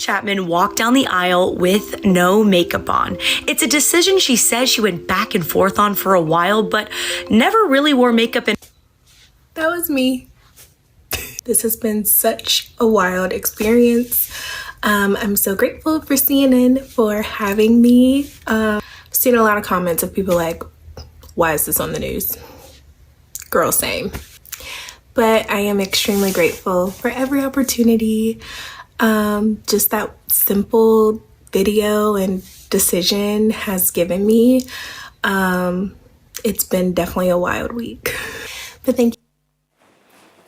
Chapman walked down the aisle with no makeup on. It's a decision she says she went back and forth on for a while, but never really wore makeup in. That was me. This has been such a wild experience. I'm so grateful for CNN for having me. I've seen a lot of comments of people like, why is this on the news? Girl, same. But I am extremely grateful for every opportunity. Just that simple video and decision has given me. It's been definitely a wild week. But thank you.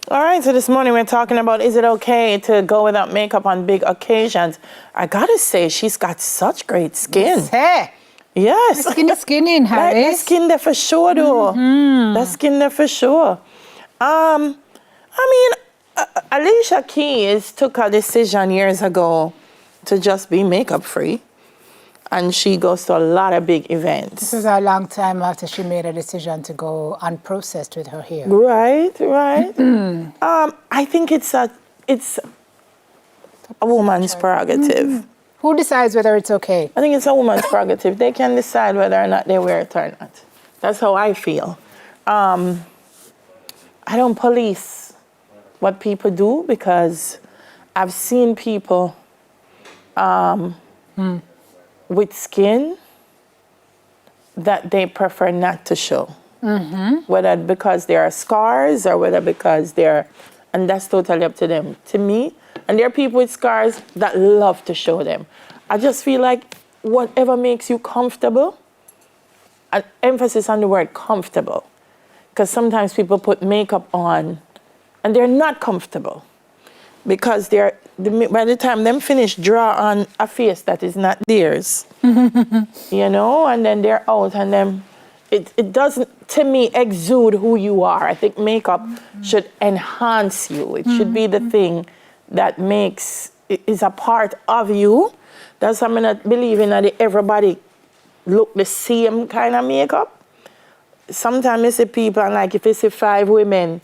All right, so this morning we're talking about, is it okay to go without makeup on big occasions? I gotta say, she's got such great skin. Hey. Yes. The skin is skinning, Harris. That skin there for sure, though. That skin there for sure. Alicia Keys took a decision years ago to just be makeup free. And she goes to a lot of big events. This was a long time after she made a decision to go unprocessed with her hair. Right. I think it's a woman's prerogative. Who decides whether it's okay? I think it's a woman's prerogative. They can decide whether or not they wear it or not. That's how I feel. I don't police what people do because I've seen people with skin that they prefer not to show. Whether because there are scars or whether because and that's totally up to them. To me, and there are people with scars that love to show them. I just feel like whatever makes you comfortable, an emphasis on the word comfortable, because sometimes people put makeup on and they're not comfortable because by the time them finish draw on a face that is not theirs, and then they're out and then it doesn't, to me, exude who you are. I think makeup should enhance you. It should be the thing that is a part of you. That's why I'm not believing that everybody look the same kind of makeup. Sometimes you see people, and like if you see 5 women,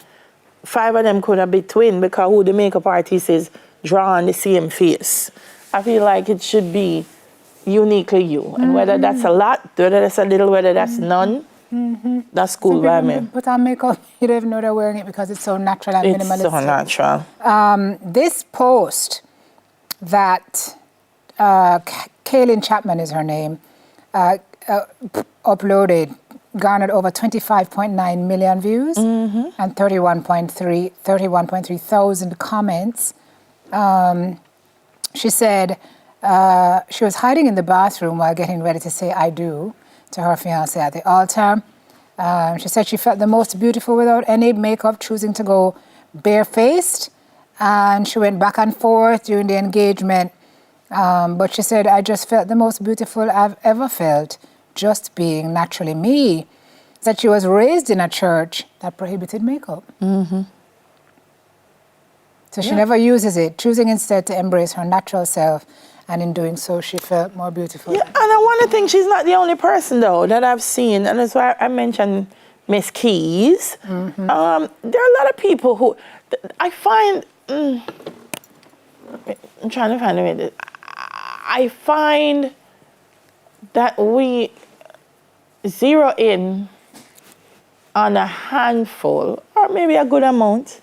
5 of them could have been twin because who the makeup artist is draw on the same face. I feel like it should be uniquely you. And whether that's a lot, whether that's a little, whether that's none, that's cool by me. Put on makeup, you don't even know they're wearing it because it's so natural and It's minimalist. so natural. This post that Kaylin Chapman is her name, uploaded garnered over 25.9 million views and 31.3 thousand comments. She said she was hiding in the bathroom while getting ready to say I do to her fiancé at the altar. She said she felt the most beautiful without any makeup, choosing to go barefaced. And she went back and forth during the engagement. But she said, I just felt the most beautiful I've ever felt, just being naturally me. That she was raised in a church that prohibited makeup. So she never uses it, choosing instead to embrace her natural self. And in doing so, she felt more beautiful. Yeah, and I want to think she's not the only person, though, that I've seen. And that's why I mentioned Miss Keys. There are a lot of people who I find... I'm trying to find a way. I find that we zero in on a handful, or maybe a good amount,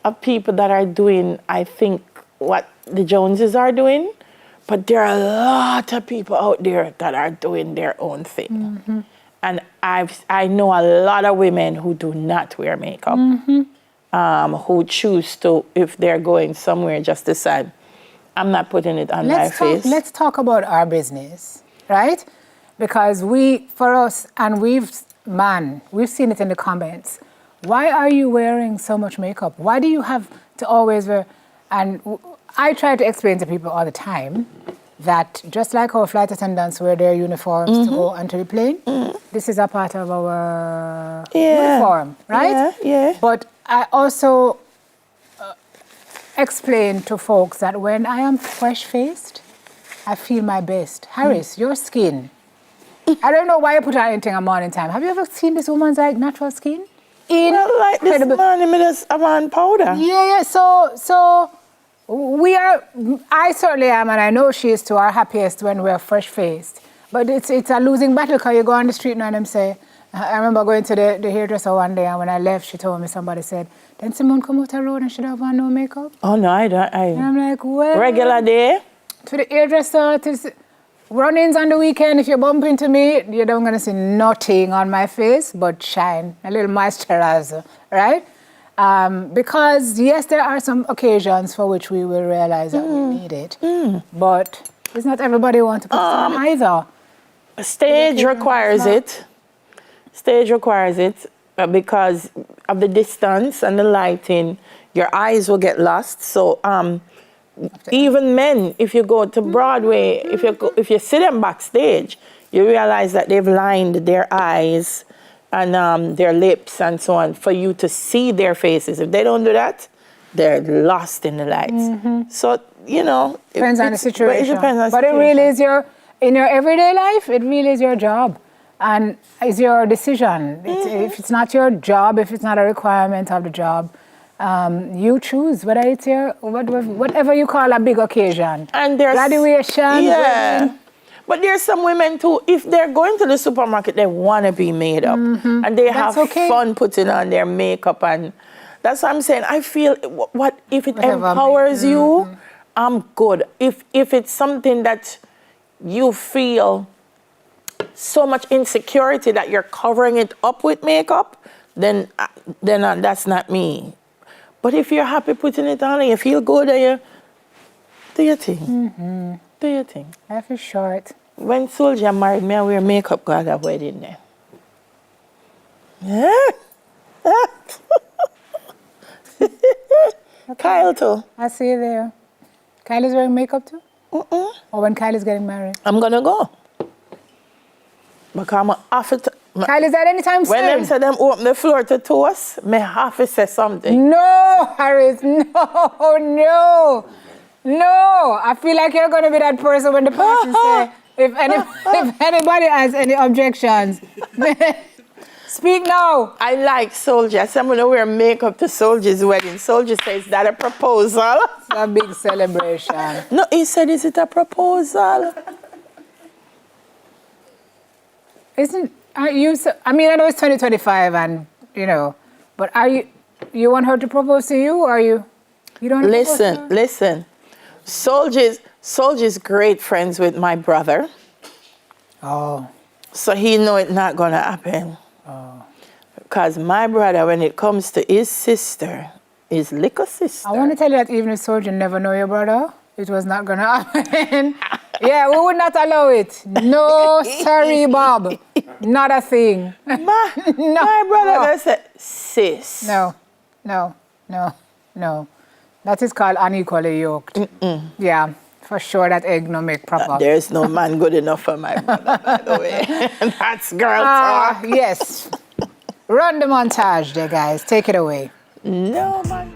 of people that are doing, I think, what the Joneses are doing. But there are a lot of people out there that are doing their own thing. And I know a lot of women who do not wear makeup, who choose to, if they're going somewhere, just decide, I'm not putting it on my face. Let's talk about our business, right? Because we've seen it in the comments. Why are you wearing so much makeup? Why do you have to always wear? And I try to explain to people all the time that just like how flight attendants wear their uniforms to go onto the plane, this is a part of our uniform, right? Yeah. But I also explain to folks that when I am fresh-faced, I feel my best. Harris, your skin. I don't know why you put on anything at morning time. Have you ever seen this woman's like natural skin? Well, like this morning, I'm on powder. Yeah. So I certainly am, and I know she is too, our happiest when we're fresh-faced. But it's a losing battle because you go on the street now and them say, I remember going to the hairdresser one day, and when I left, she told me, somebody said, then Simone come out the road and she don't have no makeup? Oh, no, I don't. And I'm like, well. Regular day? To the hairdresser, run-ins on the weekend, if you bump into me, you're not going to see nothing on my face but shine, a little moisturizer, right? Because, yes, there are some occasions for which we will realize that we need it, but it's not everybody who wants to put it on either. Stage requires it. Stage requires it because of the distance and the lighting. Your eyes will get lost. So even men, if you go to Broadway, if you see them backstage, you realize that they've lined their eyes and their lips and so on for you to see their faces. If they don't do that, they're lost in the lights. So, you know. Depends on the situation. It depends on the situation. But it really is in your everyday life, it really is your job. And it's your decision. If it's not your job, if it's not a requirement of the job, you choose whether it's whatever you call a big occasion. And there's graduation. Yeah. Wedding. But there's some women too, if they're going to the supermarket, they want to be made up. And they have fun putting on their makeup. And that's what I'm saying. I feel what if it empowers you, I'm good. If it's something that you feel so much insecurity that you're covering it up with makeup, then that's not me. But if you're happy putting it on and you feel good, and do your thing. Do your thing. Life is short. When Soldier married me, I wear makeup at that wedding there. Yeah. Kyle too. I see you there. Kyle is wearing makeup too? Or when Kyle is getting married? I'm going to go. Because I'm off it. Kyle, is that anytime soon? When them say them open the floor to toast, me have to say something. No, Harris, no. I feel like you're going to be that person when the person say, if anybody has any objections, speak now. I like Soldier. I said I'm going to wear makeup to Soldier's wedding. Soldier says, is that a proposal? It's a big celebration. No, he said, is it a proposal? I know it's 2025 and, but you want her to propose to you or you don't Listen. Soldier's great friends with my brother. Oh. So he know it's not going to happen. Oh. Because my brother, when it comes to his sister, his little sister. I want to tell you that even if Soldier never know your brother, it was not going to happen. Yeah, we would not allow it. No, sorry, Bob. Not a thing. My brother just said, sis. No. That is called unequally yoked. Yeah, for sure that egg no make proper. There's no man good enough for my brother, by the way. That's girl talk. Yes. Run the montage there, guys. Take it away. No, man.